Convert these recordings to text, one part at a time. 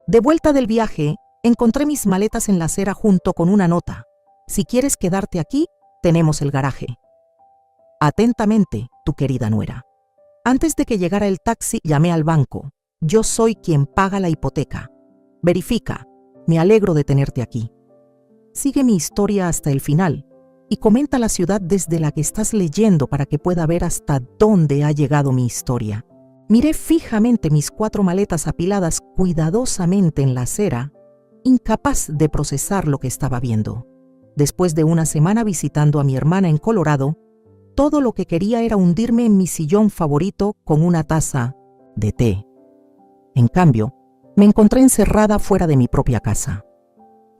De vuelta del viaje, encontré mis maletas en la acera junto con una nota. Si quieres quedarte aquí, tenemos el garaje. Atentamente, tu querida nuera. Antes de que llegara el taxi, llamé al banco. Yo soy quien paga la hipoteca. Verifica. Me alegro de tenerte aquí. Sigue mi historia hasta el final y comenta la ciudad desde la que estás leyendo para que pueda ver hasta dónde ha llegado mi historia. Miré fijamente mis 4 maletas apiladas cuidadosamente en la acera, incapaz de procesar lo que estaba viendo. Después de una semana visitando a mi hermana en Colorado, todo lo que quería era hundirme en mi sillón favorito con una taza de té. En cambio, me encontré encerrada fuera de mi propia casa.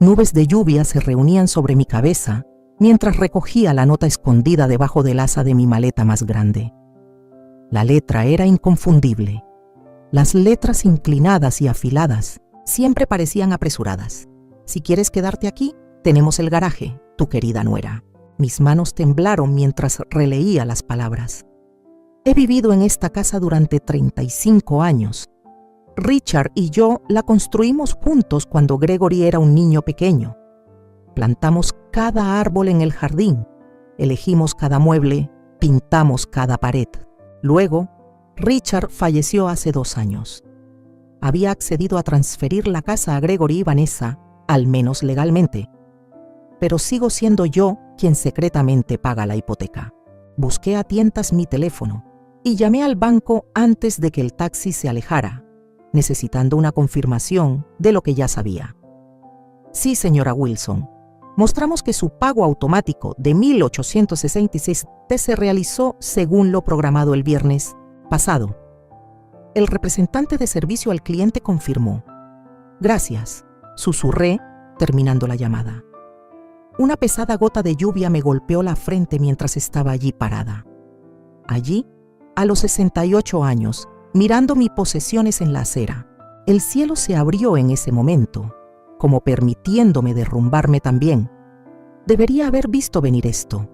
Nubes de lluvia se reunían sobre mi cabeza mientras recogía la nota escondida debajo del asa de mi maleta más grande. La letra era inconfundible. Las letras inclinadas y afiladas siempre parecían apresuradas. Si quieres quedarte aquí, tenemos el garaje, tu querida nuera. Mis manos temblaron mientras releía las palabras. He vivido en esta casa durante 35 años. Richard y yo la construimos juntos cuando Gregory era un niño pequeño. Plantamos cada árbol en el jardín, elegimos cada mueble, pintamos cada pared. Luego, Richard falleció hace 2 años. Había accedido a transferir la casa a Gregory y Vanessa, al menos legalmente. Pero sigo siendo yo quien secretamente paga la hipoteca. Busqué a tientas mi teléfono y llamé al banco antes de que el taxi se alejara, necesitando una confirmación de lo que ya sabía. Sí, señora Wilson. Mostramos que su pago automático de $1,866 se realizó según lo programado el viernes pasado. El representante de servicio al cliente confirmó. Gracias, susurré, terminando la llamada. Una pesada gota de lluvia me golpeó la frente mientras estaba allí parada. Allí, a los 68 años, mirando mis posesiones en la acera, el cielo se abrió en ese momento, como permitiéndome derrumbarme también. Debería haber visto venir esto.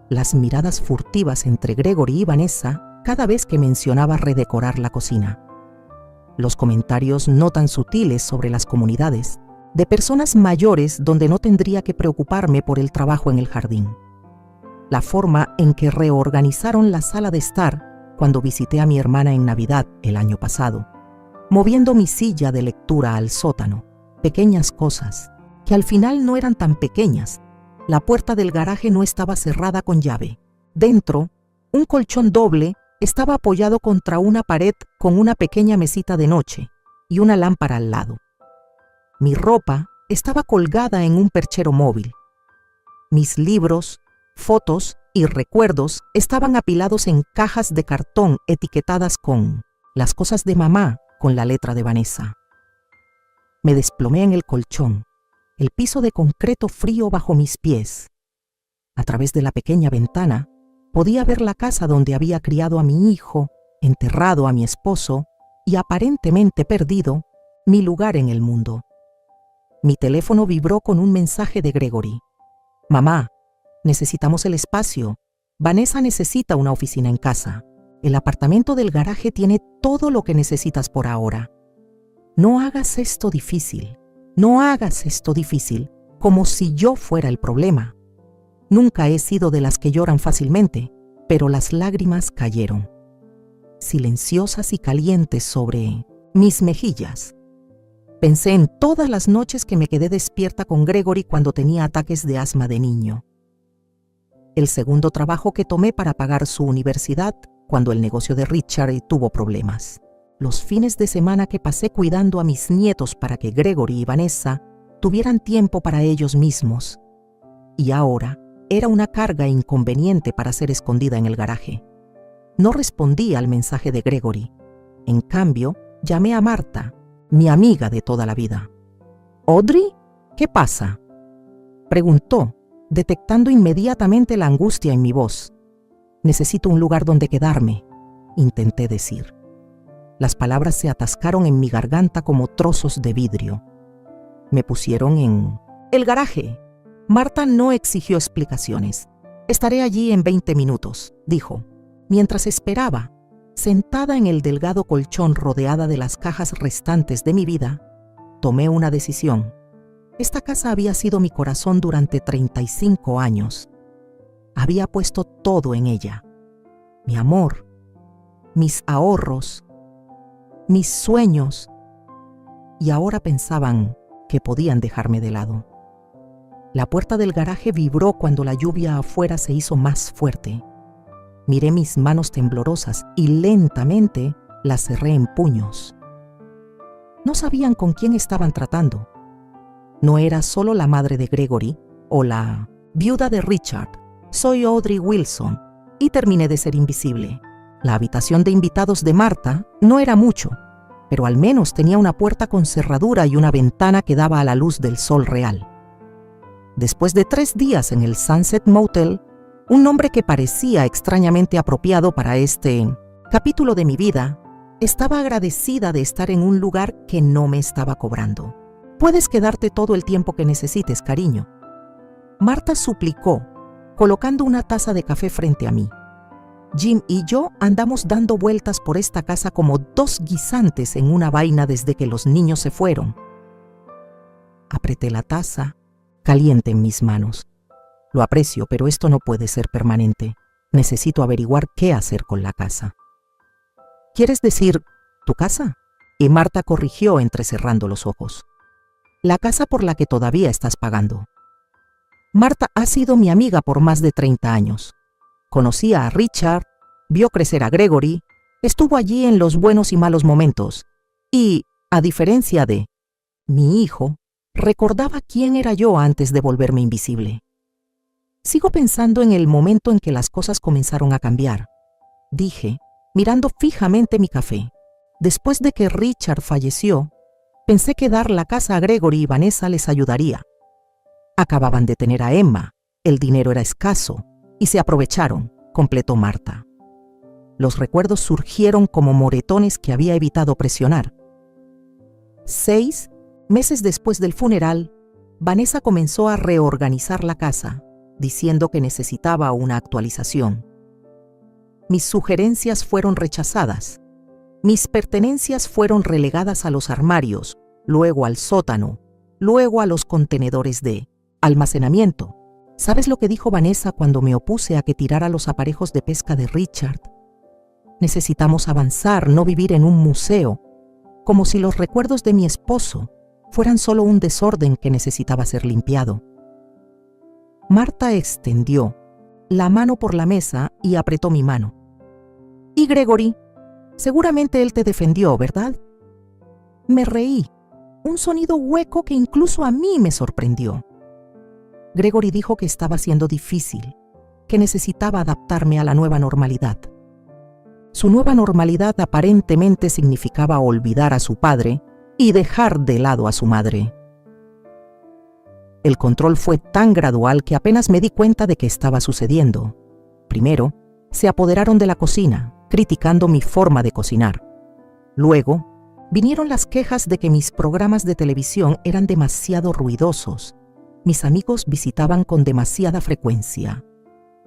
Las miradas furtivas entre Gregory y Vanessa cada vez que mencionaba redecorar la cocina. Los comentarios no tan sutiles sobre las comunidades de personas mayores donde no tendría que preocuparme por el trabajo en el jardín. La forma en que reorganizaron la sala de estar cuando visité a mi hermana en Navidad el año pasado, moviendo mi silla de lectura al sótano. Pequeñas cosas, que al final no eran tan pequeñas. La puerta del garaje no estaba cerrada con llave. Dentro, un colchón doble estaba apoyado contra una pared con una pequeña mesita de noche y una lámpara al lado. Mi ropa estaba colgada en un perchero móvil. Mis libros, fotos y recuerdos estaban apilados en cajas de cartón etiquetadas con las cosas de mamá con la letra de Vanessa. Me desplomé en el colchón, el piso de concreto frío bajo mis pies. A través de la pequeña ventana podía ver la casa donde había criado a mi hijo, enterrado a mi esposo y aparentemente perdido mi lugar en el mundo. Mi teléfono vibró con un mensaje de Gregory. Mamá, necesitamos el espacio. Vanessa necesita una oficina en casa. El apartamento del garaje tiene todo lo que necesitas por ahora. No hagas esto difícil. No hagas esto difícil, como si yo fuera el problema. Nunca he sido de las que lloran fácilmente, pero las lágrimas cayeron, silenciosas y calientes sobre mis mejillas. Pensé en todas las noches que me quedé despierta con Gregory cuando tenía ataques de asma de niño. El segundo trabajo que tomé para pagar su universidad cuando el negocio de Richard tuvo problemas. Los fines de semana que pasé cuidando a mis nietos para que Gregory y Vanessa tuvieran tiempo para ellos mismos. Y ahora era una carga inconveniente para ser escondida en el garaje. No respondí al mensaje de Gregory. En cambio, llamé a Marta, mi amiga de toda la vida. «¿Audrey? ¿Qué pasa?», preguntó, detectando inmediatamente la angustia en mi voz. «Necesito un lugar donde quedarme», intenté decir. Las palabras se atascaron en mi garganta como trozos de vidrio. Me pusieron en el garaje. Marta no exigió explicaciones. «Estaré allí en 20 minutos», dijo. Mientras esperaba, sentada en el delgado colchón rodeada de las cajas restantes de mi vida, tomé una decisión. Esta casa había sido mi corazón durante 35 años. Había puesto todo en ella. Mi amor, mis ahorros, mis sueños, y ahora pensaban que podían dejarme de lado. La puerta del garaje vibró cuando la lluvia afuera se hizo más fuerte. Miré mis manos temblorosas y lentamente las cerré en puños. No sabían con quién estaban tratando. No era solo la madre de Gregory o la viuda de Richard. Soy Audrey Wilson y terminé de ser invisible. La habitación de invitados de Marta no era mucho, pero al menos tenía una puerta con cerradura y una ventana que daba a la luz del sol real. Después de 3 días en el Sunset Motel, un nombre que parecía extrañamente apropiado para este capítulo de mi vida, estaba agradecida de estar en un lugar que no me estaba cobrando. Puedes quedarte todo el tiempo que necesites, cariño. Marta suplicó, colocando una taza de café frente a mí. Jim y yo andamos dando vueltas por esta casa como 2 guisantes en una vaina desde que los niños se fueron. Apreté la taza, caliente en mis manos. Lo aprecio, pero esto no puede ser permanente. Necesito averiguar qué hacer con la casa. ¿Quieres decir tu casa? Y Marta corrigió entrecerrando los ojos. La casa por la que todavía estás pagando. Marta ha sido mi amiga por más de 30 años. Conocía a Richard, vio crecer a Gregory, estuvo allí en los buenos y malos momentos. Y, a diferencia de mi hijo, recordaba quién era yo antes de volverme invisible. Sigo pensando en el momento en que las cosas comenzaron a cambiar, dije, mirando fijamente mi café. Después de que Richard falleció, pensé que dar la casa a Gregory y Vanessa les ayudaría. Acababan de tener a Emma, el dinero era escaso, y se aprovecharon, completó Marta. Los recuerdos surgieron como moretones que había evitado presionar. 6 meses después del funeral, Vanessa comenzó a reorganizar la casa, diciendo que necesitaba una actualización. Mis sugerencias fueron rechazadas. Mis pertenencias fueron relegadas a los armarios, luego al sótano, luego a los contenedores de almacenamiento. ¿Sabes lo que dijo Vanessa cuando me opuse a que tirara los aparejos de pesca de Richard? Necesitamos avanzar, no vivir en un museo, como si los recuerdos de mi esposo fueran solo un desorden que necesitaba ser limpiado. Marta extendió la mano por la mesa y apretó mi mano. ¿Y Gregory? Seguramente él te defendió, ¿verdad? Me reí, un sonido hueco que incluso a mí me sorprendió. Gregory dijo que estaba siendo difícil, que necesitaba adaptarme a la nueva normalidad. Su nueva normalidad aparentemente significaba olvidar a su padre y dejar de lado a su madre. El control fue tan gradual que apenas me di cuenta de que estaba sucediendo. Primero, se apoderaron de la cocina, criticando mi forma de cocinar. Luego, vinieron las quejas de que mis programas de televisión eran demasiado ruidosos. Mis amigos visitaban con demasiada frecuencia.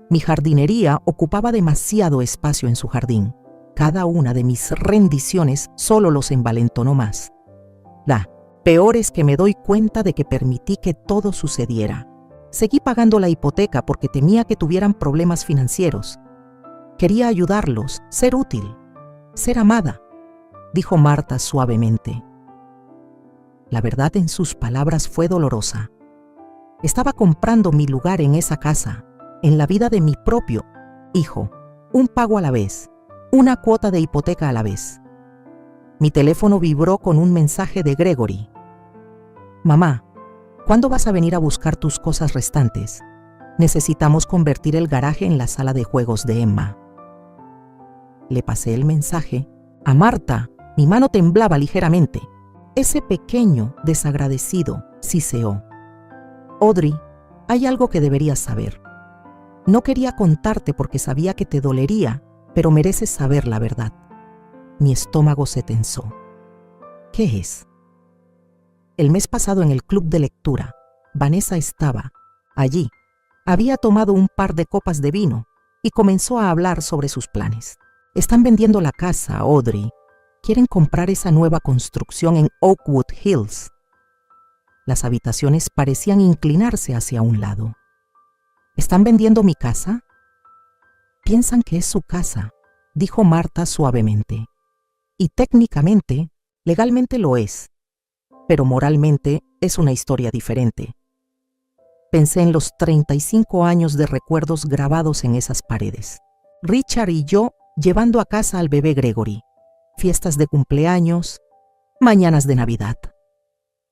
Mi jardinería ocupaba demasiado espacio en su jardín. Cada una de mis rendiciones solo los envalentonó más. La peor es que me doy cuenta de que permití que todo sucediera. Seguí pagando la hipoteca porque temía que tuvieran problemas financieros. Quería ayudarlos, ser útil, ser amada, dijo Marta suavemente. La verdad en sus palabras fue dolorosa. Estaba comprando mi lugar en esa casa, en la vida de mi propio hijo, un pago a la vez, una cuota de hipoteca a la vez. Mi teléfono vibró con un mensaje de Gregory. Mamá, ¿cuándo vas a venir a buscar tus cosas restantes? Necesitamos convertir el garaje en la sala de juegos de Emma. Le pasé el mensaje a Marta. Mi mano temblaba ligeramente. Ese pequeño desagradecido siseó. Audrey, hay algo que deberías saber. No quería contarte porque sabía que te dolería, pero mereces saber la verdad. Mi estómago se tensó. ¿Qué es? El mes pasado en el club de lectura, Vanessa estaba allí. Había tomado un par de copas de vino y comenzó a hablar sobre sus planes. Están vendiendo la casa, Audrey. Quieren comprar esa nueva construcción en Oakwood Hills. Las habitaciones parecían inclinarse hacia un lado. ¿Están vendiendo mi casa? Piensan que es su casa, dijo Marta suavemente. Y técnicamente, legalmente lo es, pero moralmente es una historia diferente. Pensé en los 35 años de recuerdos grabados en esas paredes. Richard y yo llevando a casa al bebé Gregory, fiestas de cumpleaños, mañanas de Navidad.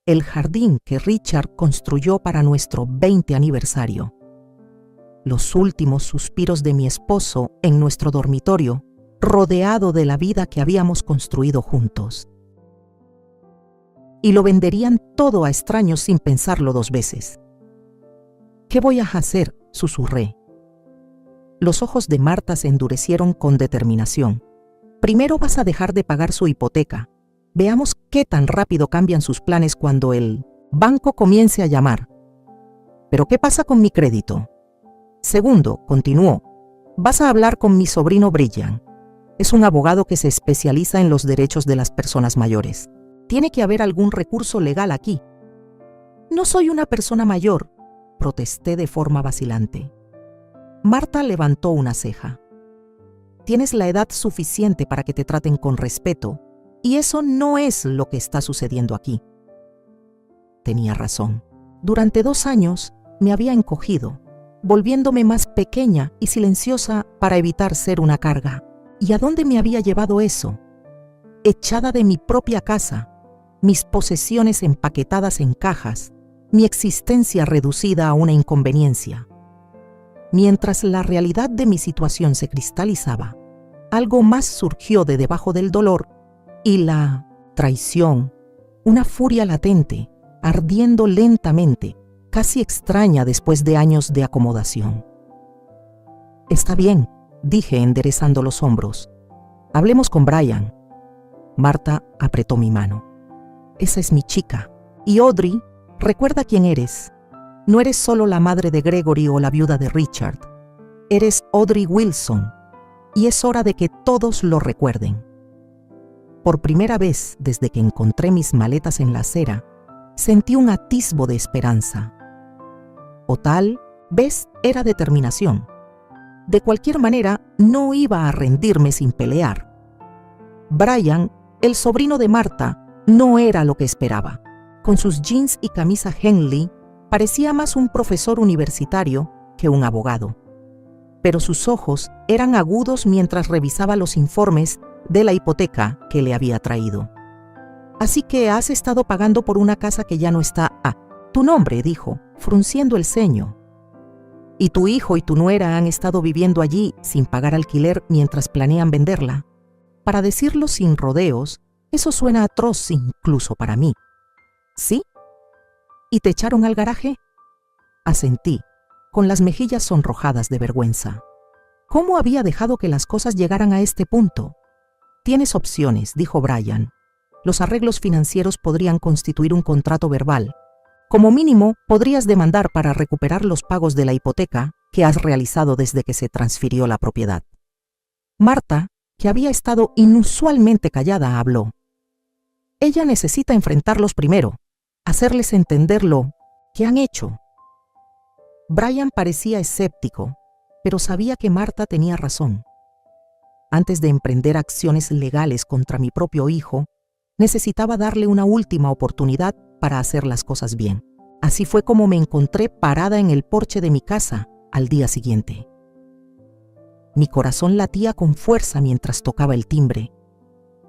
El jardín que Richard construyó para nuestro 20 aniversario. Los últimos suspiros de mi esposo en nuestro dormitorio, rodeado de la vida que habíamos construido juntos. Y lo venderían todo a extraños sin pensarlo 2 veces. ¿Qué voy a hacer?, susurré. Los ojos de Marta se endurecieron con determinación. Primero vas a dejar de pagar su hipoteca. Veamos qué tan rápido cambian sus planes cuando el banco comience a llamar. ¿Pero qué pasa con mi crédito? Segundo, continuó, vas a hablar con mi sobrino Brian. Es un abogado que se especializa en los derechos de las personas mayores. Tiene que haber algún recurso legal aquí. No soy una persona mayor, protesté de forma vacilante. Marta levantó una ceja. Tienes la edad suficiente para que te traten con respeto, y eso no es lo que está sucediendo aquí. Tenía razón. Durante 2 años me había encogido, volviéndome más pequeña y silenciosa para evitar ser una carga. ¿Y a dónde me había llevado eso? Echada de mi propia casa, mis posesiones empaquetadas en cajas, mi existencia reducida a una inconveniencia. Mientras la realidad de mi situación se cristalizaba, algo más surgió de debajo del dolor y la traición, una furia latente, ardiendo lentamente, casi extraña después de años de acomodación. Está bien, dije enderezando los hombros. Hablemos con Brian. Marta apretó mi mano. Esa es mi chica. Y Audrey, recuerda quién eres. No eres solo la madre de Gregory o la viuda de Richard. Eres Audrey Wilson. Y es hora de que todos lo recuerden. Por primera vez desde que encontré mis maletas en la acera, sentí un atisbo de esperanza. O tal vez era determinación. De cualquier manera, no iba a rendirme sin pelear. Brian, el sobrino de Marta, no era lo que esperaba. Con sus jeans y camisa Henley, parecía más un profesor universitario que un abogado. Pero sus ojos eran agudos mientras revisaba los informes de la hipoteca que le había traído. Así que has estado pagando por una casa que ya no está a tu nombre, dijo, frunciendo el ceño. Y tu hijo y tu nuera han estado viviendo allí sin pagar alquiler mientras planean venderla. Para decirlo sin rodeos, eso suena atroz incluso para mí. ¿Sí? ¿Y te echaron al garaje? Asentí, con las mejillas sonrojadas de vergüenza. ¿Cómo había dejado que las cosas llegaran a este punto? Tienes opciones, dijo Brian. Los arreglos financieros podrían constituir un contrato verbal. Como mínimo, podrías demandar para recuperar los pagos de la hipoteca que has realizado desde que se transfirió la propiedad. Marta, que había estado inusualmente callada, habló. Ella necesita enfrentarlos primero, hacerles entender lo que han hecho. Brian parecía escéptico, pero sabía que Marta tenía razón. Antes de emprender acciones legales contra mi propio hijo, necesitaba darle una última oportunidad para hacer las cosas bien. Así fue como me encontré parada en el porche de mi casa al día siguiente. Mi corazón latía con fuerza mientras tocaba el timbre.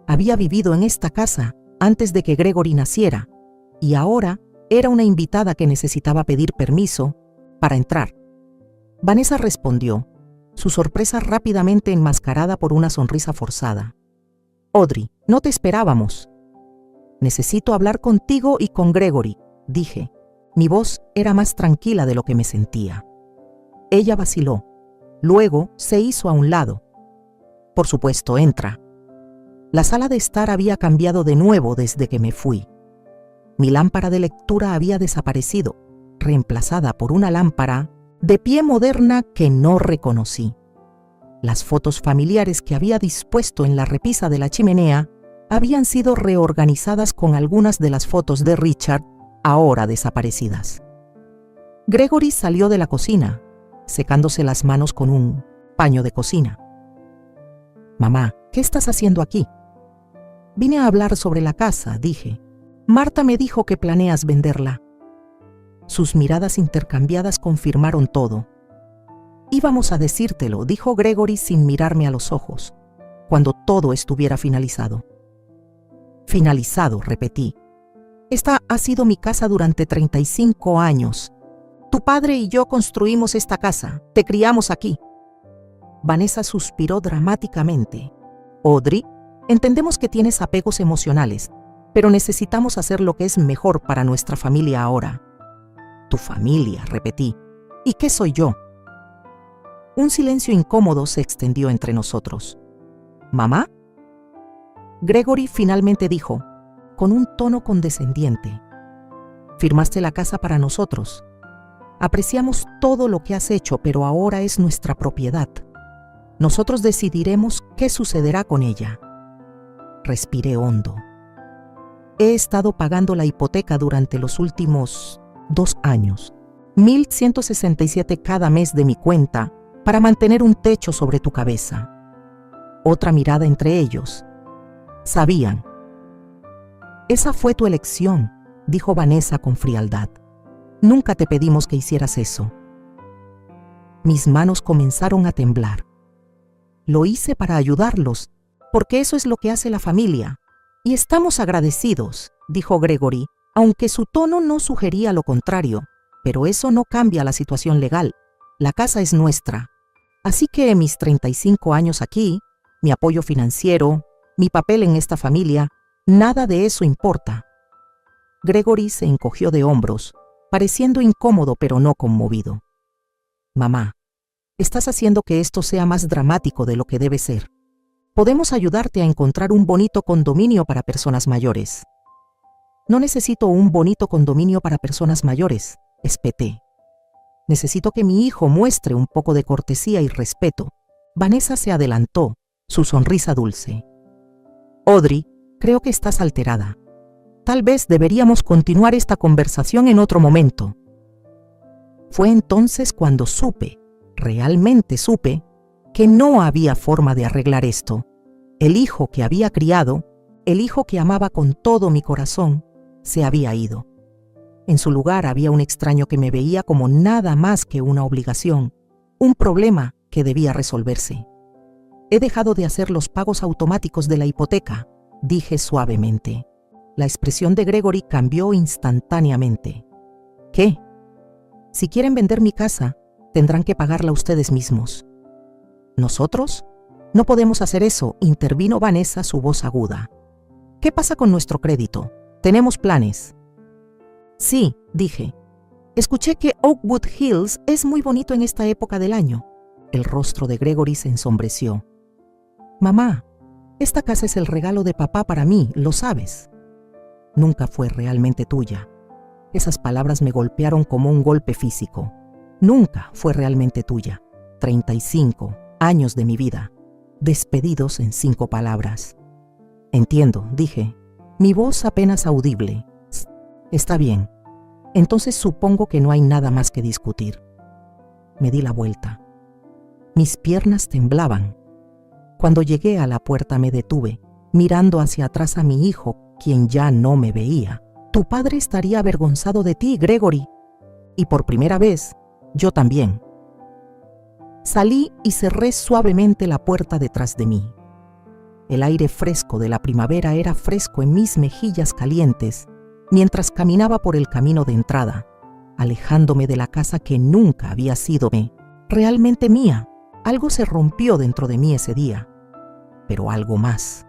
Había vivido en esta casa antes de que Gregory naciera, y ahora era una invitada que necesitaba pedir permiso para entrar. Vanessa respondió, su sorpresa rápidamente enmascarada por una sonrisa forzada. Audrey, no te esperábamos. Necesito hablar contigo y con Gregory, dije. Mi voz era más tranquila de lo que me sentía. Ella vaciló. Luego se hizo a un lado. Por supuesto, entra. La sala de estar había cambiado de nuevo desde que me fui. Mi lámpara de lectura había desaparecido, reemplazada por una lámpara de pie moderna que no reconocí. Las fotos familiares que había dispuesto en la repisa de la chimenea habían sido reorganizadas con algunas de las fotos de Richard ahora desaparecidas. Gregory salió de la cocina, secándose las manos con un paño de cocina. Mamá, ¿qué estás haciendo aquí? Vine a hablar sobre la casa, dije. Marta me dijo que planeas venderla. Sus miradas intercambiadas confirmaron todo. Íbamos a decírtelo, dijo Gregory sin mirarme a los ojos, cuando todo estuviera finalizado. Finalizado, repetí. Esta ha sido mi casa durante 35 años. Tu padre y yo construimos esta casa, te criamos aquí. Vanessa suspiró dramáticamente. Audrey, entendemos que tienes apegos emocionales, pero necesitamos hacer lo que es mejor para nuestra familia ahora. Tu familia, repetí. ¿Y qué soy yo? Un silencio incómodo se extendió entre nosotros. ¿Mamá? Gregory finalmente dijo, con un tono condescendiente. Firmaste la casa para nosotros. Apreciamos todo lo que has hecho, pero ahora es nuestra propiedad. Nosotros decidiremos qué sucederá con ella. Respiré hondo. He estado pagando la hipoteca durante los últimos 2 años. 1,167 cada mes de mi cuenta para mantener un techo sobre tu cabeza. Otra mirada entre ellos. Sabían. Esa fue tu elección, dijo Vanessa con frialdad. Nunca te pedimos que hicieras eso. Mis manos comenzaron a temblar. Lo hice para ayudarlos, porque eso es lo que hace la familia. Y estamos agradecidos, dijo Gregory, aunque su tono no sugería lo contrario. Pero eso no cambia la situación legal. La casa es nuestra. Así que mis 35 años aquí, mi apoyo financiero, mi papel en esta familia, nada de eso importa. Gregory se encogió de hombros, pareciendo incómodo pero no conmovido. Mamá, estás haciendo que esto sea más dramático de lo que debe ser. Podemos ayudarte a encontrar un bonito condominio para personas mayores. No necesito un bonito condominio para personas mayores, espeté. Necesito que mi hijo muestre un poco de cortesía y respeto. Vanessa se adelantó, su sonrisa dulce. Audrey, creo que estás alterada. Tal vez deberíamos continuar esta conversación en otro momento. Fue entonces cuando supe, realmente supe, que no había forma de arreglar esto. El hijo que había criado, el hijo que amaba con todo mi corazón, se había ido. En su lugar había un extraño que me veía como nada más que una obligación, un problema que debía resolverse. He dejado de hacer los pagos automáticos de la hipoteca, dije suavemente. La expresión de Gregory cambió instantáneamente. ¿Qué? Si quieren vender mi casa, tendrán que pagarla ustedes mismos. ¿Nosotros? No podemos hacer eso, intervino Vanessa, su voz aguda. ¿Qué pasa con nuestro crédito? Tenemos planes. Sí, dije. Escuché que Oakwood Hills es muy bonito en esta época del año. El rostro de Gregory se ensombreció. Mamá, esta casa es el regalo de papá para mí, lo sabes. Nunca fue realmente tuya. Esas palabras me golpearon como un golpe físico. Nunca fue realmente tuya. 35 años de mi vida, despedidos en 5 palabras. Entiendo, dije, mi voz apenas audible. Está bien. Entonces supongo que no hay nada más que discutir. Me di la vuelta. Mis piernas temblaban. Cuando llegué a la puerta me detuve, mirando hacia atrás a mi hijo, quien ya no me veía. Tu padre estaría avergonzado de ti, Gregory. Y por primera vez, yo también. Salí y cerré suavemente la puerta detrás de mí. El aire fresco de la primavera era fresco en mis mejillas calientes mientras caminaba por el camino de entrada, alejándome de la casa que nunca había sido realmente mía. Algo se rompió dentro de mí ese día, pero algo más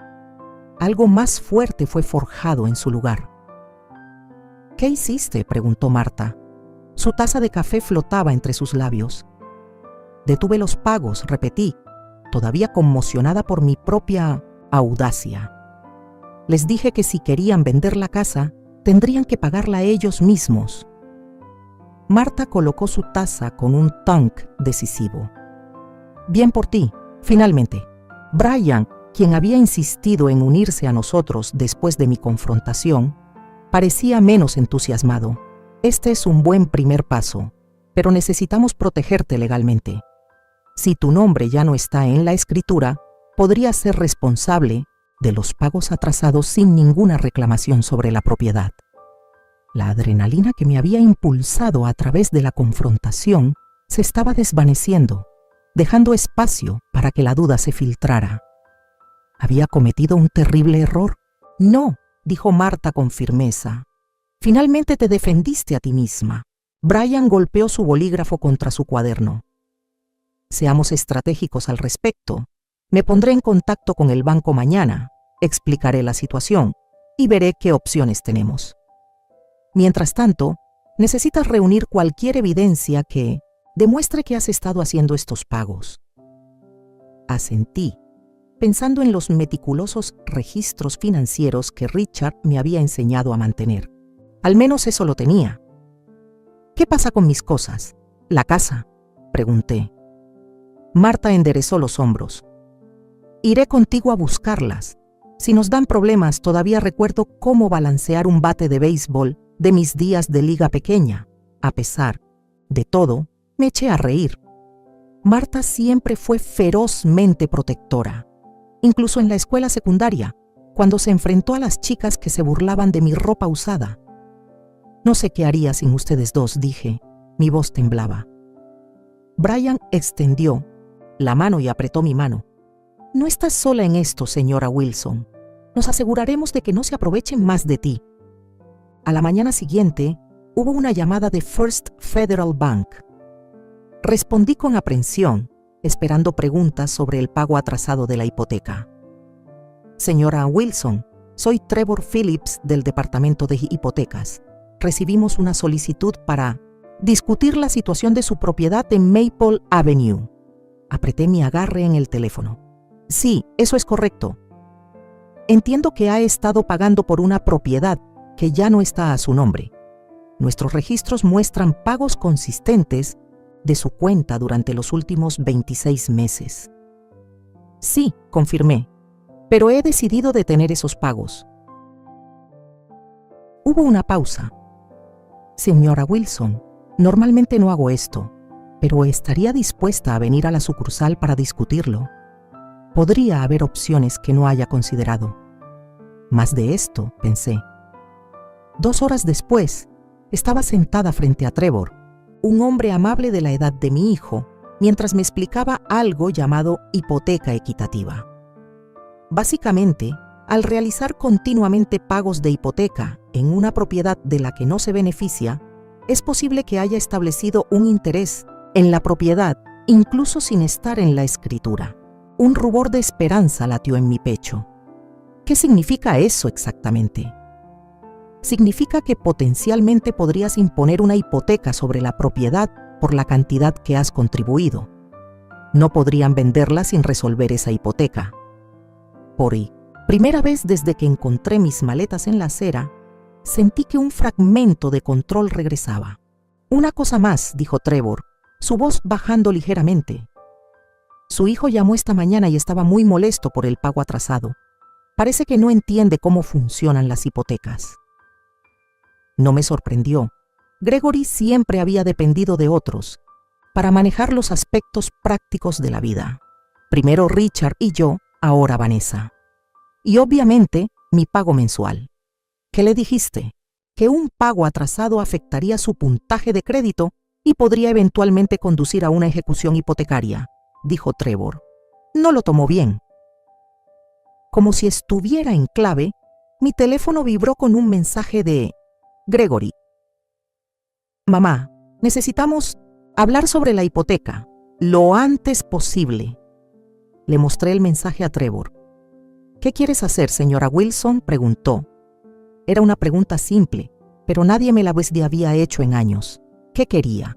fuerte fue forjado en su lugar. ¿Qué hiciste?, preguntó Marta. Su taza de café flotaba entre sus labios. Detuve los pagos, repetí, todavía conmocionada por mi propia audacia. Les dije que si querían vender la casa, tendrían que pagarla ellos mismos. Marta colocó su taza con un tunk decisivo. Bien por ti, finalmente. Brian, quien había insistido en unirse a nosotros después de mi confrontación, Parecía menos entusiasmado. Este es un buen primer paso, pero necesitamos protegerte legalmente. Si tu nombre ya no está en la escritura, podrías ser responsable de los pagos atrasados sin ninguna reclamación sobre la propiedad. La adrenalina que me había impulsado a través de la confrontación se estaba desvaneciendo, dejando espacio para que la duda se filtrara. ¿Había cometido un terrible error? No, dijo Marta con firmeza. Finalmente te defendiste a ti misma. Brian golpeó su bolígrafo contra su cuaderno. Seamos estratégicos al respecto. Me pondré en contacto con el banco mañana, explicaré la situación y veré qué opciones tenemos. Mientras tanto, necesitas reunir cualquier evidencia que demuestre que has estado haciendo estos pagos. Asentí, pensando en los meticulosos registros financieros que Richard me había enseñado a mantener. Al menos eso lo tenía. ¿Qué pasa con mis cosas? ¿La casa?, pregunté. Marta enderezó los hombros. Iré contigo a buscarlas. Si nos dan problemas, todavía recuerdo cómo balancear un bate de béisbol de mis días de liga pequeña. A pesar de todo, me eché a reír. Marta siempre fue ferozmente protectora, incluso en la escuela secundaria, cuando se enfrentó a las chicas que se burlaban de mi ropa usada. No sé qué haría sin ustedes dos, dije. Mi voz temblaba. Brian extendió la mano y apretó mi mano. No estás sola en esto, señora Wilson. Nos aseguraremos de que no se aprovechen más de ti. A la mañana siguiente, hubo una llamada de First Federal Bank. Respondí con aprensión, esperando preguntas sobre el pago atrasado de la hipoteca. Señora Wilson, soy Trevor Phillips del Departamento de Hipotecas. Recibimos una solicitud para discutir la situación de su propiedad en Maple Avenue. Apreté mi agarre en el teléfono. Sí, eso es correcto. Entiendo que ha estado pagando por una propiedad que ya no está a su nombre. Nuestros registros muestran pagos consistentes de su cuenta durante los últimos 26 meses. Sí, confirmé, pero he decidido detener esos pagos. Hubo una pausa. Señora Wilson, normalmente no hago esto, pero estaría dispuesta a venir a la sucursal para discutirlo. Podría haber opciones que no haya considerado. Más de esto, pensé. 2 horas después, estaba sentada frente a Trevor, un hombre amable de la edad de mi hijo, mientras me explicaba algo llamado hipoteca equitativa. Básicamente, al realizar continuamente pagos de hipoteca en una propiedad de la que no se beneficia, es posible que haya establecido un interés en la propiedad, incluso sin estar en la escritura. Un rubor de esperanza latió en mi pecho. ¿Qué significa eso exactamente? Significa que potencialmente podrías imponer una hipoteca sobre la propiedad por la cantidad que has contribuido. No podrían venderla sin resolver esa hipoteca. Por primera vez desde que encontré mis maletas en la acera, sentí que un fragmento de control regresaba. Una cosa más, dijo Trevor, su voz bajando ligeramente. Su hijo llamó esta mañana y estaba muy molesto por el pago atrasado. Parece que no entiende cómo funcionan las hipotecas. No me sorprendió. Gregory siempre había dependido de otros para manejar los aspectos prácticos de la vida. Primero Richard y yo, ahora Vanessa. Y obviamente mi pago mensual. ¿Qué le dijiste? Que un pago atrasado afectaría su puntaje de crédito y podría eventualmente conducir a una ejecución hipotecaria, dijo Trevor. No lo tomó bien. Como si estuviera en clave, mi teléfono vibró con un mensaje de Gregory. Mamá, necesitamos hablar sobre la hipoteca, lo antes posible. Le mostré el mensaje a Trevor. ¿Qué quieres hacer, señora Wilson?, preguntó. Era una pregunta simple, pero nadie me la había hecho en años. ¿Qué quería?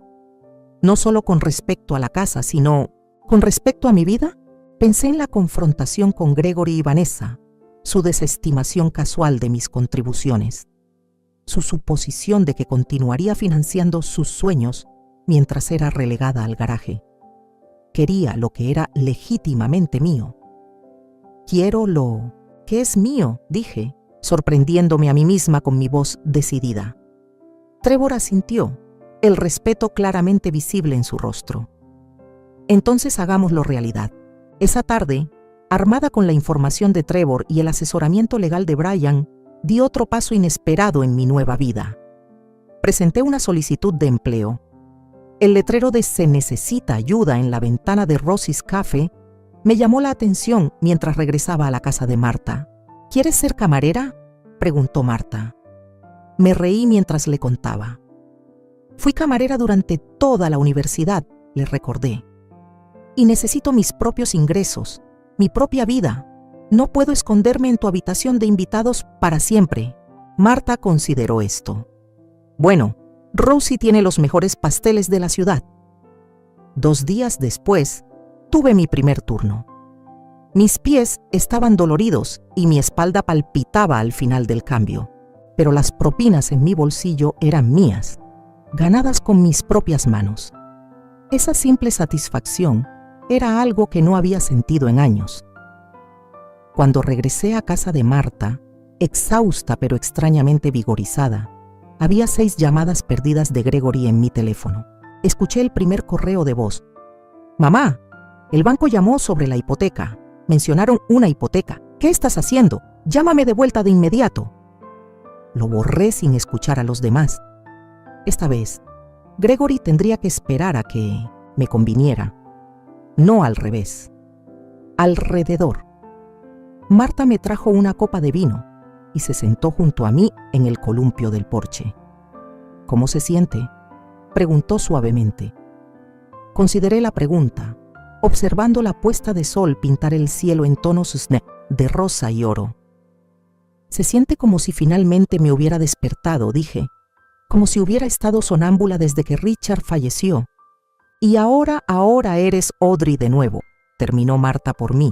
No solo con respecto a la casa, sino con respecto a mi vida. Pensé en la confrontación con Gregory y Vanessa, su desestimación casual de mis contribuciones, su suposición de que continuaría financiando sus sueños mientras era relegada al garaje. Quería lo que era legítimamente mío. Quiero lo que es mío, dije, sorprendiéndome a mí misma con mi voz decidida. Trevor asintió, el respeto claramente visible en su rostro. Entonces hagámoslo realidad. Esa tarde, armada con la información de Trevor y el asesoramiento legal de Brian, di otro paso inesperado en mi nueva vida. Presenté una solicitud de empleo. El letrero de "Se necesita ayuda" en la ventana de Rosie's Cafe me llamó la atención mientras regresaba a la casa de Marta. ¿Quieres ser camarera?, preguntó Marta. Me reí mientras le contaba. Fui camarera durante toda la universidad, le recordé. Y necesito mis propios ingresos, mi propia vida. No puedo esconderme en tu habitación de invitados para siempre. Marta consideró esto. Bueno, Rosie tiene los mejores pasteles de la ciudad. 2 días después, tuve mi primer turno. Mis pies estaban doloridos y mi espalda palpitaba al final del cambio, pero las propinas en mi bolsillo eran mías, ganadas con mis propias manos. Esa simple satisfacción era algo que no había sentido en años. Cuando regresé a casa de Marta, exhausta pero extrañamente vigorizada, había 6 llamadas perdidas de Gregory en mi teléfono. Escuché el primer correo de voz. «Mamá, el banco llamó sobre la hipoteca. Mencionaron una hipoteca. ¿Qué estás haciendo? Llámame de vuelta de inmediato». Lo borré sin escuchar a los demás. Esta vez, Gregory tendría que esperar a que me conviniera. No al revés. Alrededor. Marta me trajo una copa de vino y se sentó junto a mí en el columpio del porche. «¿Cómo se siente?», preguntó suavemente. Consideré la pregunta, observando la puesta de sol pintar el cielo en tonos de rosa y oro. «Se siente como si finalmente me hubiera despertado», dije, «como si hubiera estado sonámbula desde que Richard falleció. Y ahora eres Audrey de nuevo», terminó Marta por mí.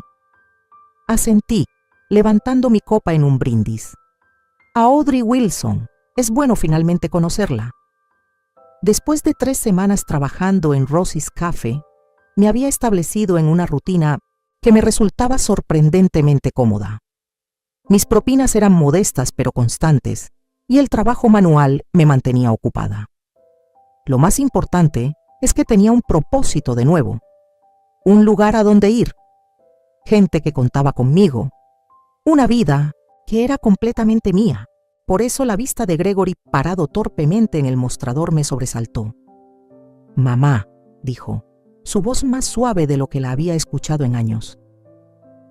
Asentí, levantando mi copa en un brindis. «A Audrey Wilson, es bueno finalmente conocerla». Después de 3 semanas trabajando en Rosie's Cafe, me había establecido en una rutina que me resultaba sorprendentemente cómoda. Mis propinas eran modestas pero constantes, y el trabajo manual me mantenía ocupada. Lo más importante es que tenía un propósito de nuevo, un lugar a donde ir, gente que contaba conmigo, una vida que era completamente mía. Por eso la vista de Gregory parado torpemente en el mostrador me sobresaltó. «Mamá», dijo, su voz más suave de lo que la había escuchado en años.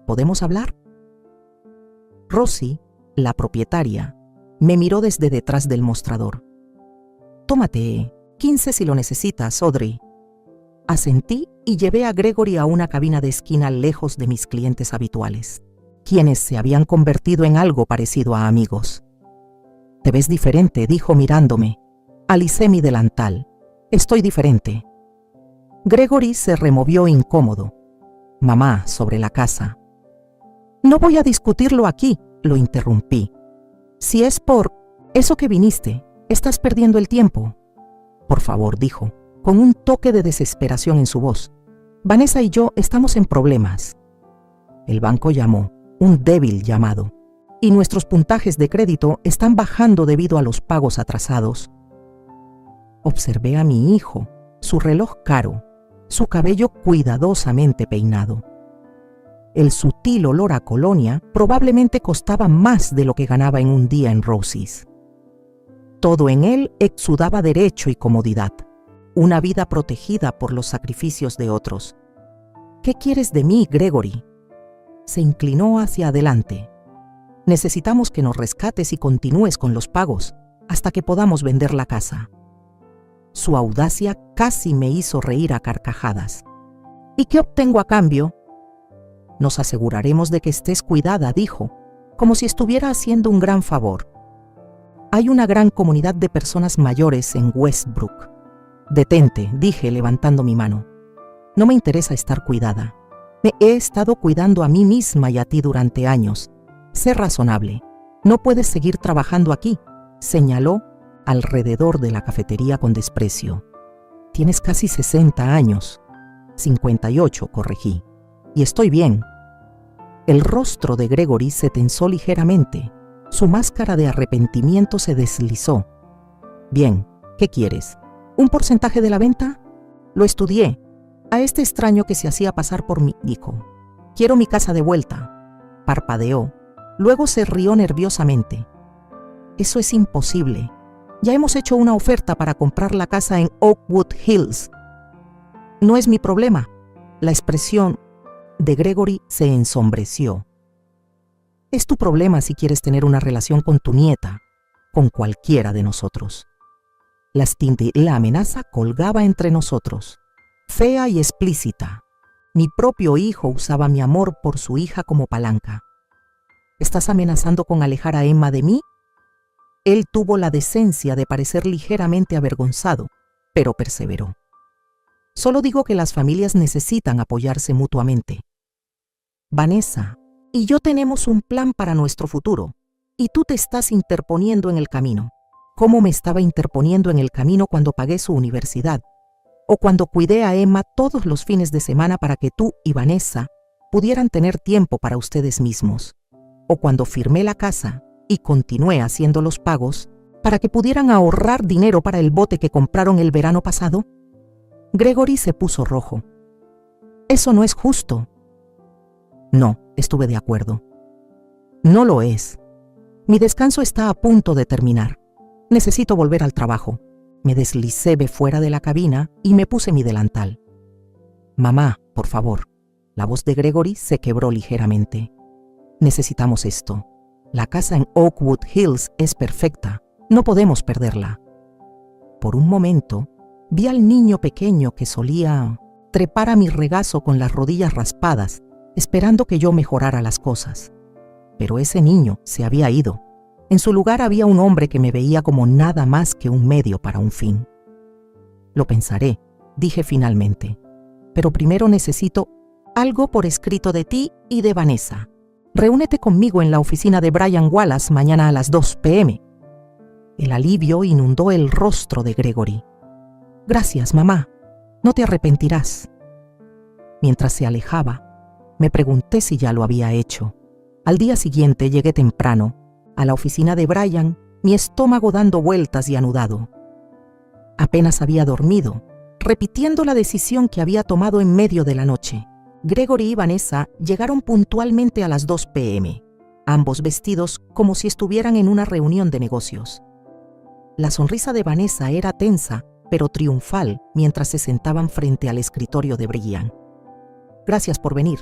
«¿Podemos hablar?». Rosie, la propietaria, me miró desde detrás del mostrador. «Tómate 15 si lo necesitas, Audrey». Asentí y llevé a Gregory a una cabina de esquina lejos de mis clientes habituales, quienes se habían convertido en algo parecido a amigos. «Te ves diferente», dijo mirándome. Alicé mi delantal. «Estoy diferente». Gregory se removió incómodo. «Mamá, sobre la casa». «No voy a discutirlo aquí», lo interrumpí. «Si es por eso que viniste, estás perdiendo el tiempo». «Por favor», dijo, con un toque de desesperación en su voz. «Vanessa y yo estamos en problemas». El banco llamó, un débil llamado, y nuestros puntajes de crédito están bajando debido a los pagos atrasados. Observé a mi hijo, su reloj caro, su cabello cuidadosamente peinado. El sutil olor a colonia probablemente costaba más de lo que ganaba en un día en Rosie's. Todo en él exudaba derecho y comodidad, una vida protegida por los sacrificios de otros. «¿Qué quieres de mí, Gregory?». Se inclinó hacia adelante. «Necesitamos que nos rescates y continúes con los pagos hasta que podamos vender la casa». Su audacia casi me hizo reír a carcajadas. «¿Y qué obtengo a cambio?». «Nos aseguraremos de que estés cuidada», dijo, como si estuviera haciendo un gran favor. «Hay una gran comunidad de personas mayores en Westbrook». «Detente», dije levantando mi mano. «No me interesa estar cuidada. Me he estado cuidando a mí misma y a ti durante años. Sé razonable. No puedes seguir trabajando aquí», señaló alrededor de la cafetería con desprecio. «Tienes casi 60 años. 58, corregí. Y estoy bien». El rostro de Gregory se tensó ligeramente, Su máscara de arrepentimiento se deslizó. Bien, ¿qué quieres? ¿Un porcentaje de la venta? Lo estudié. A este extraño que se hacía pasar por mí, dijo. Quiero mi casa de vuelta. Parpadeó. Luego se rió nerviosamente. Eso es imposible. Ya hemos hecho una oferta para comprar la casa en Oakwood Hills. No es mi problema. La expresión de Gregory se ensombreció. Es tu problema si quieres tener una relación con tu nieta, con cualquiera de nosotros. La amenaza colgaba entre nosotros, fea y explícita. Mi propio hijo usaba mi amor por su hija como palanca. ¿Estás amenazando con alejar a Emma de mí? Él tuvo la decencia de parecer ligeramente avergonzado, pero perseveró. Solo digo que las familias necesitan apoyarse mutuamente. Vanessa y yo tenemos un plan para nuestro futuro, y tú te estás interponiendo en el camino. ¿Cómo me estaba interponiendo en el camino cuando pagué su universidad? O cuando cuidé a Emma todos los fines de semana para que tú y Vanessa pudieran tener tiempo para ustedes mismos. O cuando firmé la casa y continué haciendo los pagos para que pudieran ahorrar dinero para el bote que compraron el verano pasado. Gregory se puso rojo. Eso no es justo. No, estuve de acuerdo. No lo es. Mi descanso está a punto de terminar. Necesito volver al trabajo. Me deslicé fuera de la cabina y me puse mi delantal. Mamá, por favor. La voz de Gregory se quebró ligeramente. Necesitamos esto. La casa en Oakwood Hills es perfecta. No podemos perderla. Por un momento, vi al niño pequeño que solía trepar a mi regazo con las rodillas raspadas, esperando que yo mejorara las cosas. Pero ese niño se había ido. En su lugar había un hombre que me veía como nada más que un medio para un fin. Lo pensaré, dije finalmente. Pero primero necesito algo por escrito de ti y de Vanessa. Reúnete conmigo en la oficina de Brian Wallace mañana a las 2 p.m. El alivio inundó el rostro de Gregory. Gracias, mamá. No te arrepentirás. Mientras se alejaba, me pregunté si ya lo había hecho. Al día siguiente llegué temprano, a la oficina de Brian, mi estómago dando vueltas y anudado. Apenas había dormido, repitiendo la decisión que había tomado en medio de la noche. Gregory y Vanessa llegaron puntualmente a las 2 p.m., ambos vestidos como si estuvieran en una reunión de negocios. La sonrisa de Vanessa era tensa, pero triunfal, mientras se sentaban frente al escritorio de Brian. Gracias por venir.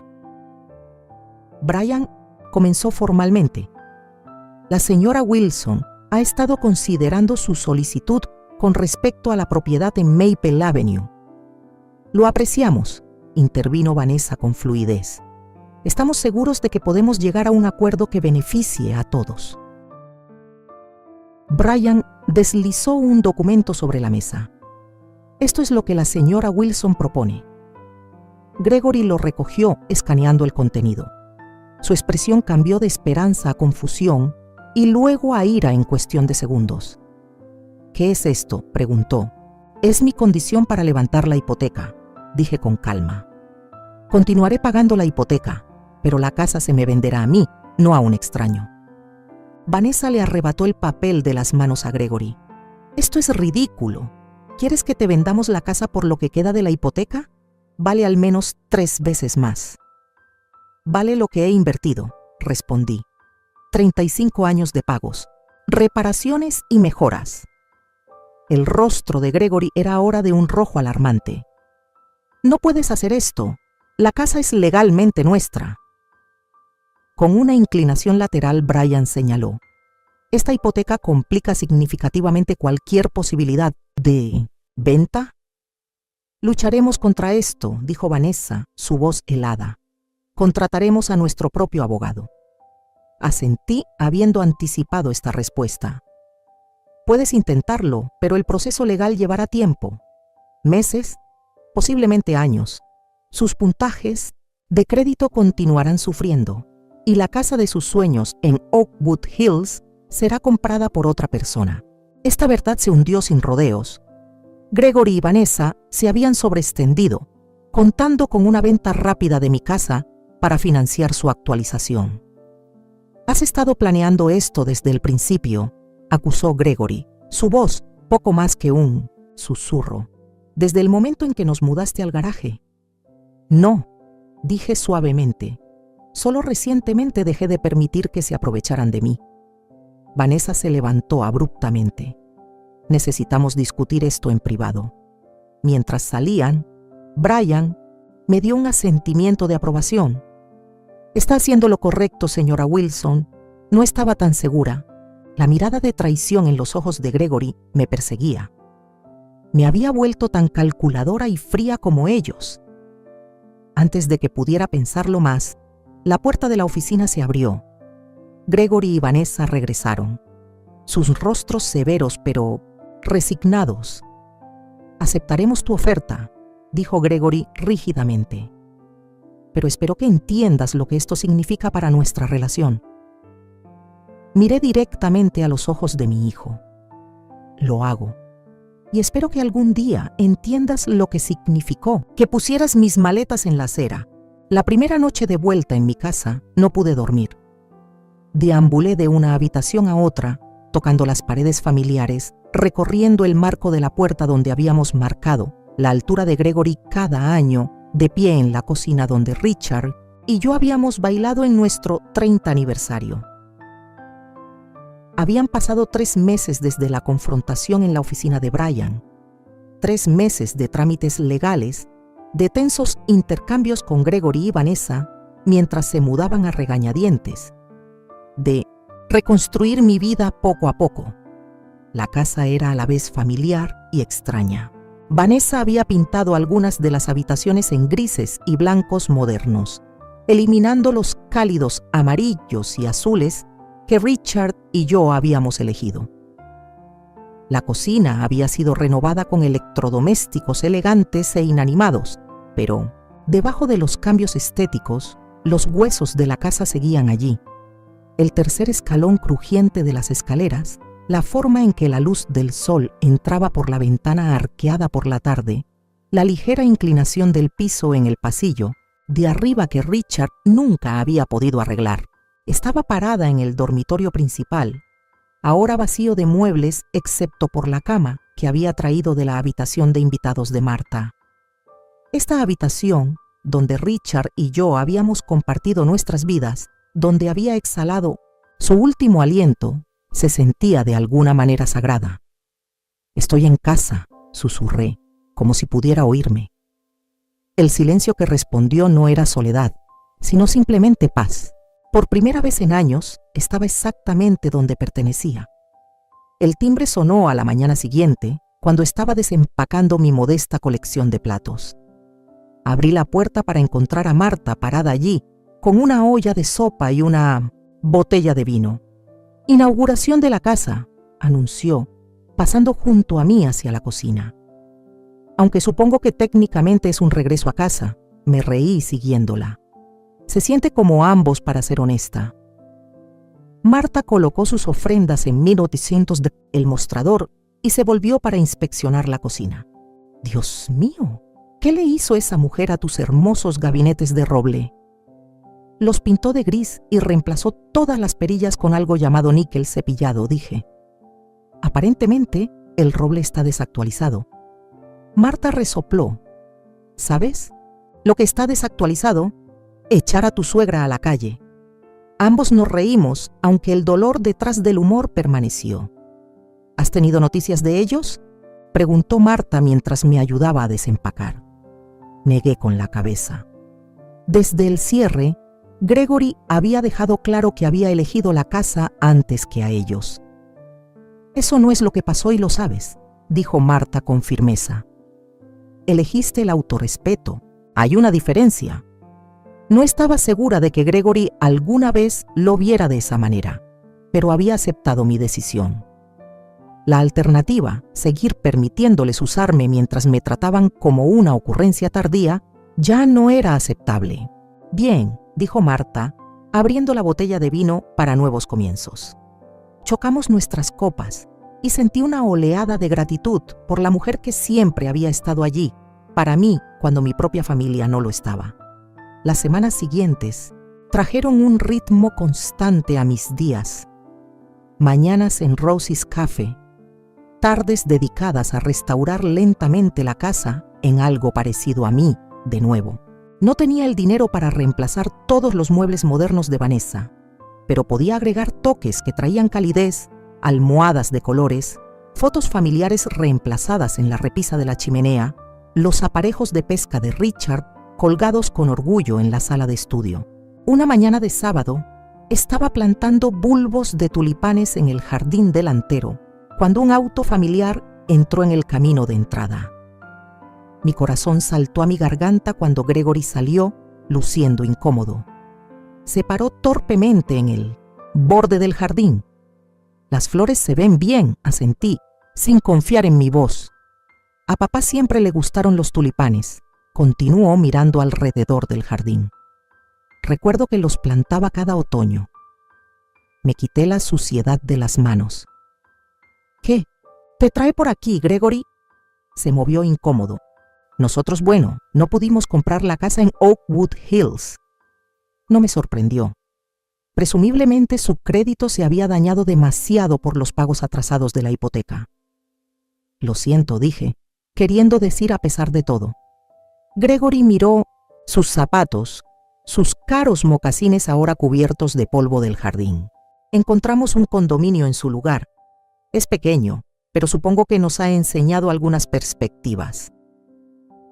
Brian comenzó formalmente. La señora Wilson ha estado considerando su solicitud con respecto a la propiedad en Maple Avenue. Lo apreciamos, intervino Vanessa con fluidez. Estamos seguros de que podemos llegar a un acuerdo que beneficie a todos. Brian deslizó un documento sobre la mesa. Esto es lo que la señora Wilson propone. Gregory lo recogió escaneando el contenido. Su expresión cambió de esperanza a confusión y luego a ira en cuestión de segundos. ¿Qué es esto?, preguntó. Es mi condición para levantar la hipoteca, dije con calma. Continuaré pagando la hipoteca, pero la casa se me venderá a mí, no a un extraño. Vanessa le arrebató el papel de las manos a Gregory. Esto es ridículo. ¿Quieres que te vendamos la casa por lo que queda de la hipoteca? Vale al menos 3 veces más. Vale lo que he invertido, respondí. 35 años de pagos, reparaciones y mejoras. El rostro de Gregory era ahora de un rojo alarmante. No puedes hacer esto. La casa es legalmente nuestra. Con una inclinación lateral, Brian señaló. Esta hipoteca complica significativamente cualquier posibilidad de venta. Lucharemos contra esto, dijo Vanessa, su voz helada. Contrataremos a nuestro propio abogado. Asentí habiendo anticipado esta respuesta. Puedes intentarlo, pero el proceso legal llevará tiempo. Meses, posiblemente años. Sus puntajes de crédito continuarán sufriendo y la casa de sus sueños en Oakwood Hills será comprada por otra persona. Esta verdad se hundió sin rodeos. Gregory y Vanessa se habían sobreextendido, contando con una venta rápida de mi casa para financiar su actualización. Has estado planeando esto desde el principio, acusó Gregory, su voz poco más que un susurro. Desde el momento en que nos mudaste al garaje. No, dije suavemente. Solo recientemente dejé de permitir que se aprovecharan de mí. Vanessa se levantó abruptamente. Necesitamos discutir esto en privado. Mientras salían, Brian me dio un asentimiento de aprobación. Está haciendo lo correcto, señora Wilson. No estaba tan segura. La mirada de traición en los ojos de Gregory me perseguía. Me había vuelto tan calculadora y fría como ellos. Antes de que pudiera pensarlo más, la puerta de la oficina se abrió. Gregory y Vanessa regresaron, sus rostros severos pero resignados. Aceptaremos tu oferta, dijo Gregory rígidamente. Pero espero que entiendas lo que esto significa para nuestra relación. Miré directamente a los ojos de mi hijo. Lo hago. Y espero que algún día entiendas lo que significó que pusieras mis maletas en la acera. La primera noche de vuelta en mi casa no pude dormir. Deambulé de una habitación a otra, tocando las paredes familiares, recorriendo el marco de la puerta donde habíamos marcado la altura de Gregory cada año, de pie en la cocina donde Richard y yo habíamos bailado en nuestro 30 aniversario. Habían pasado 3 meses desde la confrontación en la oficina de Brian, 3 meses de trámites legales, de tensos intercambios con Gregory y Vanessa mientras se mudaban a regañadientes, de reconstruir mi vida poco a poco. La casa era a la vez familiar y extraña. Vanessa había pintado algunas de las habitaciones en grises y blancos modernos, eliminando los cálidos amarillos y azules que Richard y yo habíamos elegido. La cocina había sido renovada con electrodomésticos elegantes e inanimados, pero debajo de los cambios estéticos, los huesos de la casa seguían allí. El tercer escalón crujiente de las escaleras, la forma en que la luz del sol entraba por la ventana arqueada por la tarde, la ligera inclinación del piso en el pasillo, de arriba que Richard nunca había podido arreglar. Estaba parada en el dormitorio principal, ahora vacío de muebles excepto por la cama que había traído de la habitación de invitados de Marta. Esta habitación, donde Richard y yo habíamos compartido nuestras vidas, donde había exhalado su último aliento, se sentía de alguna manera sagrada. «Estoy en casa», susurré, como si pudiera oírme. El silencio que respondió no era soledad, sino simplemente paz. Por primera vez en años, estaba exactamente donde pertenecía. El timbre sonó a la mañana siguiente, cuando estaba desempacando mi modesta colección de platos. Abrí la puerta para encontrar a Marta parada allí, con una olla de sopa y una botella de vino. «Inauguración de la casa», anunció, pasando junto a mí hacia la cocina. Aunque supongo que técnicamente es un regreso a casa, me reí siguiéndola. Se siente como ambos, para ser honesta. Marta colocó sus ofrendas en 1900 el mostrador y se volvió para inspeccionar la cocina. «Dios mío, ¿qué le hizo esa mujer a tus hermosos gabinetes de roble?» «Los pintó de gris y reemplazó todas las perillas con algo llamado níquel cepillado», dije. «Aparentemente, el roble está desactualizado». Marta resopló. «¿Sabes? Lo que está desactualizado, echar a tu suegra a la calle». Ambos nos reímos, aunque el dolor detrás del humor permaneció. «¿Has tenido noticias de ellos?», preguntó Marta mientras me ayudaba a desempacar. Negué con la cabeza. Desde el cierre, Gregory había dejado claro que había elegido la casa antes que a ellos. «Eso no es lo que pasó y lo sabes», dijo Marta con firmeza. «Elegiste el autorrespeto. Hay una diferencia». No estaba segura de que Gregory alguna vez lo viera de esa manera, pero había aceptado mi decisión. La alternativa, seguir permitiéndoles usarme mientras me trataban como una ocurrencia tardía, ya no era aceptable. «Bien», dijo Marta, abriendo la botella de vino para nuevos comienzos. Chocamos nuestras copas y sentí una oleada de gratitud por la mujer que siempre había estado allí, para mí cuando mi propia familia no lo estaba. Las semanas siguientes trajeron un ritmo constante a mis días. Mañanas en Rosie's Café, tardes dedicadas a restaurar lentamente la casa en algo parecido a mí, de nuevo. No tenía el dinero para reemplazar todos los muebles modernos de Vanessa, pero podía agregar toques que traían calidez, almohadas de colores, fotos familiares reemplazadas en la repisa de la chimenea, los aparejos de pesca de Richard colgados con orgullo en la sala de estudio. Una mañana de sábado, estaba plantando bulbos de tulipanes en el jardín delantero, cuando un auto familiar entró en el camino de entrada. Mi corazón saltó a mi garganta cuando Gregory salió, luciendo incómodo. Se paró torpemente en el borde del jardín. Las flores se ven bien, asentí, sin confiar en mi voz. A papá siempre le gustaron los tulipanes. Continuó mirando alrededor del jardín. Recuerdo que los plantaba cada otoño. Me quité la suciedad de las manos. ¿Qué? ¿Te trae por aquí, Gregory? Se movió incómodo. Nosotros, no pudimos comprar la casa en Oakwood Hills. No me sorprendió. Presumiblemente su crédito se había dañado demasiado por los pagos atrasados de la hipoteca. Lo siento, dije, queriendo decir a pesar de todo. Gregory miró sus zapatos, sus caros mocasines ahora cubiertos de polvo del jardín. Encontramos un condominio en su lugar. Es pequeño, pero supongo que nos ha enseñado algunas perspectivas.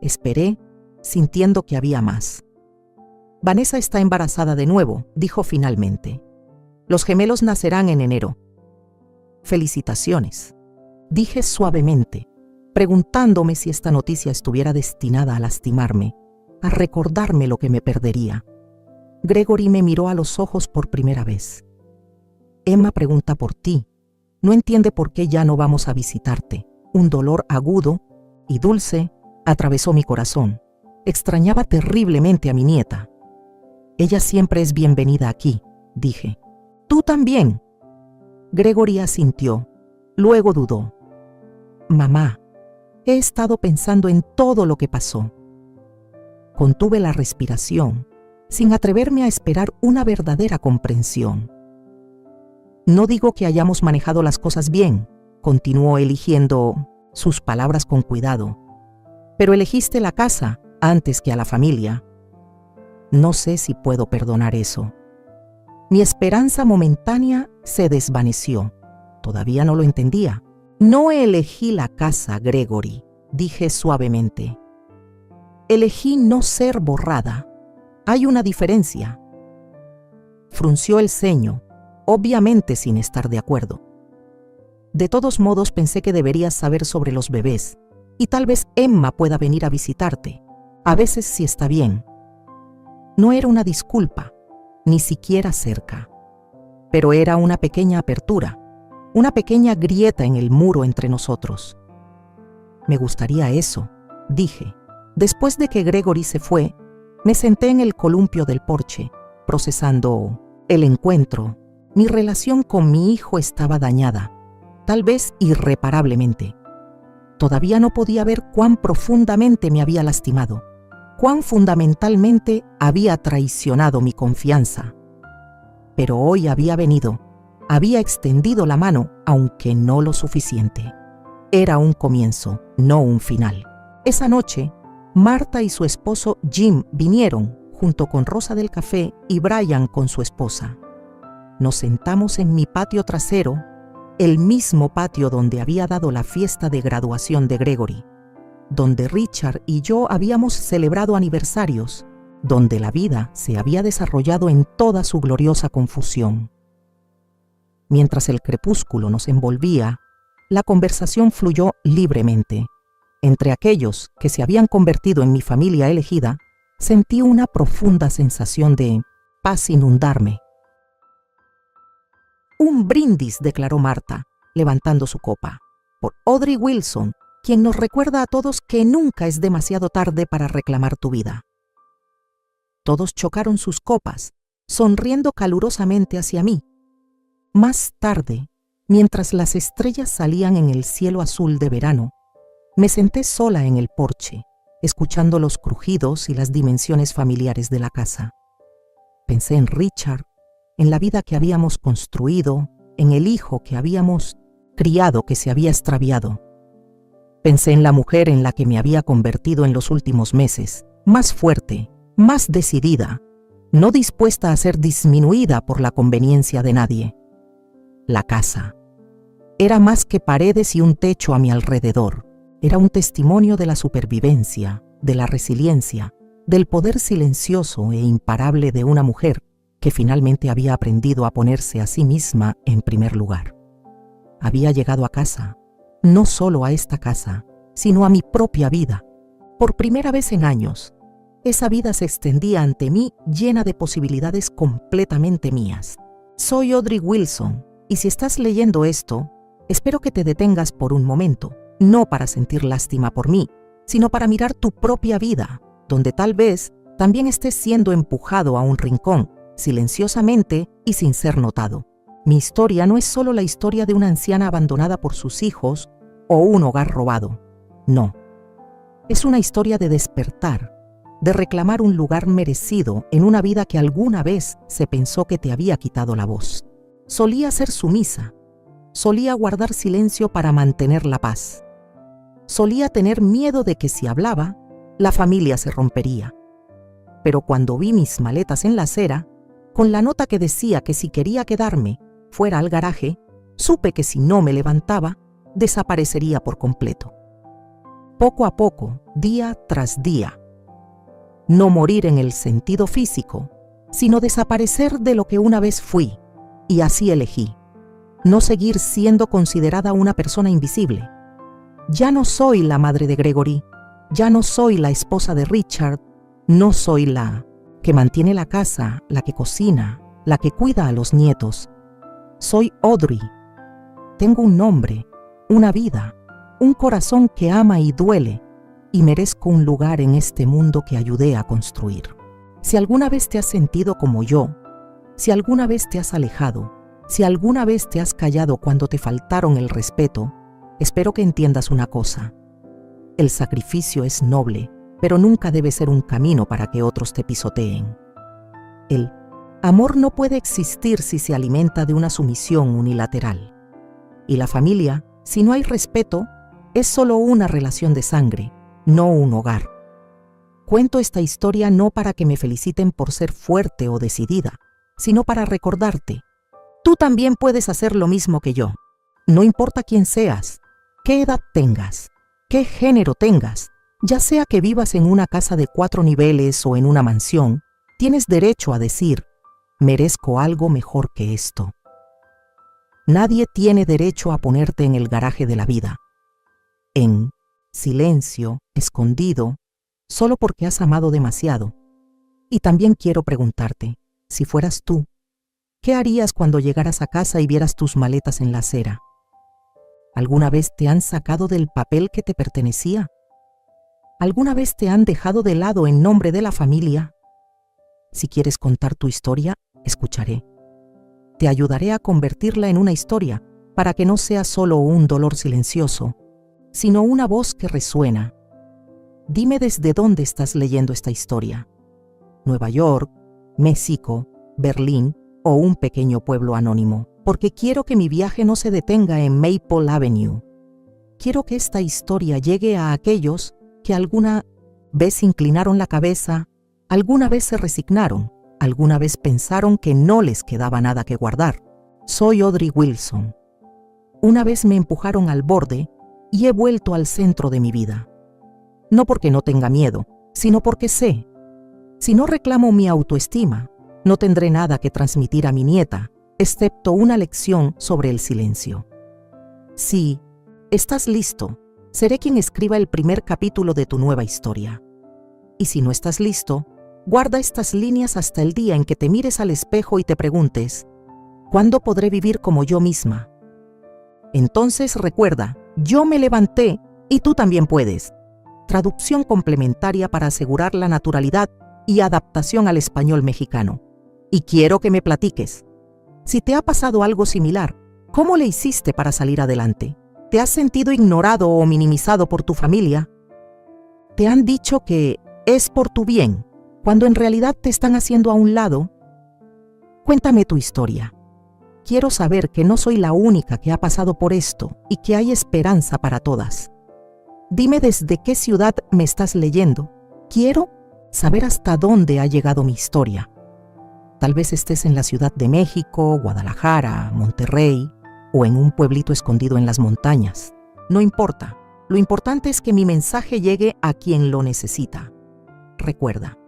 Esperé, sintiendo que había más. Vanessa está embarazada de nuevo, dijo finalmente. Los gemelos nacerán en enero. Felicitaciones, dije suavemente, preguntándome si esta noticia estuviera destinada a lastimarme, a recordarme lo que me perdería. Gregory me miró a los ojos por primera vez. Emma pregunta por ti. No entiende por qué ya no vamos a visitarte. Un dolor agudo y dulce atravesó mi corazón. Extrañaba terriblemente a mi nieta. Ella siempre es bienvenida aquí, dije. Tú también. Gregory asintió. Luego dudó. Mamá, he estado pensando en todo lo que pasó. Contuve la respiración, sin atreverme a esperar una verdadera comprensión. No digo que hayamos manejado las cosas bien, continuó eligiendo sus palabras con cuidado, pero elegiste la casa antes que a la familia. No sé si puedo perdonar eso. Mi esperanza momentánea se desvaneció. Todavía no lo entendía. No elegí la casa, Gregory, dije suavemente. Elegí no ser borrada. Hay una diferencia. Frunció el ceño, obviamente sin estar de acuerdo. De todos modos, pensé que deberías saber sobre los bebés, y tal vez Emma pueda venir a visitarte. A veces sí está bien. No era una disculpa, ni siquiera cerca, pero era una pequeña apertura, una pequeña grieta en el muro entre nosotros. Me gustaría eso, dije. Después de que Gregory se fue, me senté en el columpio del porche, procesando el encuentro. Mi relación con mi hijo estaba dañada, tal vez irreparablemente. Todavía no podía ver cuán profundamente me había lastimado, cuán fundamentalmente había traicionado mi confianza. Pero hoy había venido, había extendido la mano, aunque no lo suficiente. Era un comienzo, no un final. Esa noche, Marta y su esposo Jim vinieron, junto con Rosa del Café y Brian con su esposa. Nos sentamos en mi patio trasero, el mismo patio donde había dado la fiesta de graduación de Gregory, donde Richard y yo habíamos celebrado aniversarios, donde la vida se había desarrollado en toda su gloriosa confusión. Mientras el crepúsculo nos envolvía, la conversación fluyó libremente. Entre aquellos que se habían convertido en mi familia elegida, sentí una profunda sensación de paz inundarme. Un brindis, declaró Marta, levantando su copa, por Audrey Wilson, quien nos recuerda a todos que nunca es demasiado tarde para reclamar tu vida. Todos chocaron sus copas, sonriendo calurosamente hacia mí. Más tarde, mientras las estrellas salían en el cielo azul de verano, me senté sola en el porche, escuchando los crujidos y las dimensiones familiares de la casa. pensé en Richard, en la vida que habíamos construido, en el hijo que habíamos criado que se había extraviado. Pensé en la mujer en la que me había convertido en los últimos meses, más fuerte, más decidida, no dispuesta a ser disminuida por la conveniencia de nadie. La casa era más que paredes y un techo a mi alrededor. Era un testimonio de la supervivencia, de la resiliencia, del poder silencioso e imparable de una mujer que finalmente había aprendido a ponerse a sí misma en primer lugar. Había llegado a casa, no solo a esta casa, sino a mi propia vida. Por primera vez en años, esa vida se extendía ante mí llena de posibilidades completamente mías. Soy Audrey Wilson, y si estás leyendo esto, espero que te detengas por un momento, no para sentir lástima por mí, sino para mirar tu propia vida, donde tal vez también estés siendo empujado a un rincón, silenciosamente y sin ser notado. Mi historia no es solo la historia de una anciana abandonada por sus hijos o un hogar robado. No. Es una historia de despertar, de reclamar un lugar merecido en una vida que alguna vez se pensó que te había quitado la voz. Solía ser sumisa, solía guardar silencio para mantener la paz. Solía tener miedo de que si hablaba, la familia se rompería. Pero cuando vi mis maletas en la acera, con la nota que decía que si quería quedarme fuera al garaje, supe que si no me levantaba, desaparecería por completo. Poco a poco, día tras día. No morir en el sentido físico, sino desaparecer de lo que una vez fui, y así elegí. No seguir siendo considerada una persona invisible. Ya no soy la madre de Gregory, ya no soy la esposa de Richard, no soy la que mantiene la casa, la que cocina, la que cuida a los nietos. Soy Audrey. Tengo un nombre, una vida, un corazón que ama y duele, y merezco un lugar en este mundo que ayudé a construir. Si alguna vez te has sentido como yo, si alguna vez te has alejado, si alguna vez te has callado cuando te faltaron el respeto, espero que entiendas una cosa. El sacrificio es noble, pero nunca debe ser un camino para que otros te pisoteen. El amor no puede existir si se alimenta de una sumisión unilateral. Y la familia, si no hay respeto, es solo una relación de sangre, no un hogar. Cuento esta historia no para que me feliciten por ser fuerte o decidida, sino para recordarte. Tú también puedes hacer lo mismo que yo. No importa quién seas, qué edad tengas, qué género tengas, ya sea que vivas en una casa de 4 niveles o en una mansión, tienes derecho a decir, merezco algo mejor que esto. Nadie tiene derecho a ponerte en el garaje de la vida, en silencio, escondido, solo porque has amado demasiado. Y también quiero preguntarte, si fueras tú, ¿qué harías cuando llegaras a casa y vieras tus maletas en la acera? ¿Alguna vez te han sacado del papel que te pertenecía? ¿Alguna vez te han dejado de lado en nombre de la familia? Si quieres contar tu historia, escucharé. Te ayudaré a convertirla en una historia para que no sea solo un dolor silencioso, sino una voz que resuena. Dime desde dónde estás leyendo esta historia. Nueva York, México, Berlín o un pequeño pueblo anónimo, porque quiero que mi viaje no se detenga en Maple Avenue. Quiero que esta historia llegue a aquellos que alguna vez inclinaron la cabeza, alguna vez se resignaron, alguna vez pensaron que no les quedaba nada que guardar. Soy Audrey Wilson. Una vez me empujaron al borde y he vuelto al centro de mi vida. No porque no tenga miedo, sino porque sé, si no reclamo mi autoestima, no tendré nada que transmitir a mi nieta, excepto una lección sobre el silencio. Si estás listo, seré quien escriba el primer capítulo de tu nueva historia. Y si no estás listo, guarda estas líneas hasta el día en que te mires al espejo y te preguntes, ¿cuándo podré vivir como yo misma? Entonces recuerda, yo me levanté y tú también puedes. Traducción complementaria para asegurar la naturalidad y adaptación al español mexicano. Y quiero que me platiques. Si te ha pasado algo similar, ¿cómo le hiciste para salir adelante? ¿Te has sentido ignorado o minimizado por tu familia? ¿Te han dicho que es por tu bien, cuando en realidad te están haciendo a un lado? Cuéntame tu historia. Quiero saber que no soy la única que ha pasado por esto y que hay esperanza para todas. Dime desde qué ciudad me estás leyendo. Quiero saber hasta dónde ha llegado mi historia. Tal vez estés en la Ciudad de México, Guadalajara, Monterrey o en un pueblito escondido en las montañas. No importa. Lo importante es que mi mensaje llegue a quien lo necesita. Recuerda,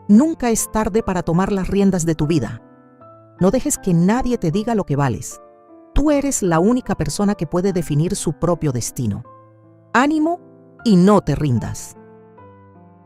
nunca es tarde para tomar las riendas de tu vida. No dejes que nadie te diga lo que vales. Tú eres la única persona que puede definir su propio destino. Ánimo y no te rindas.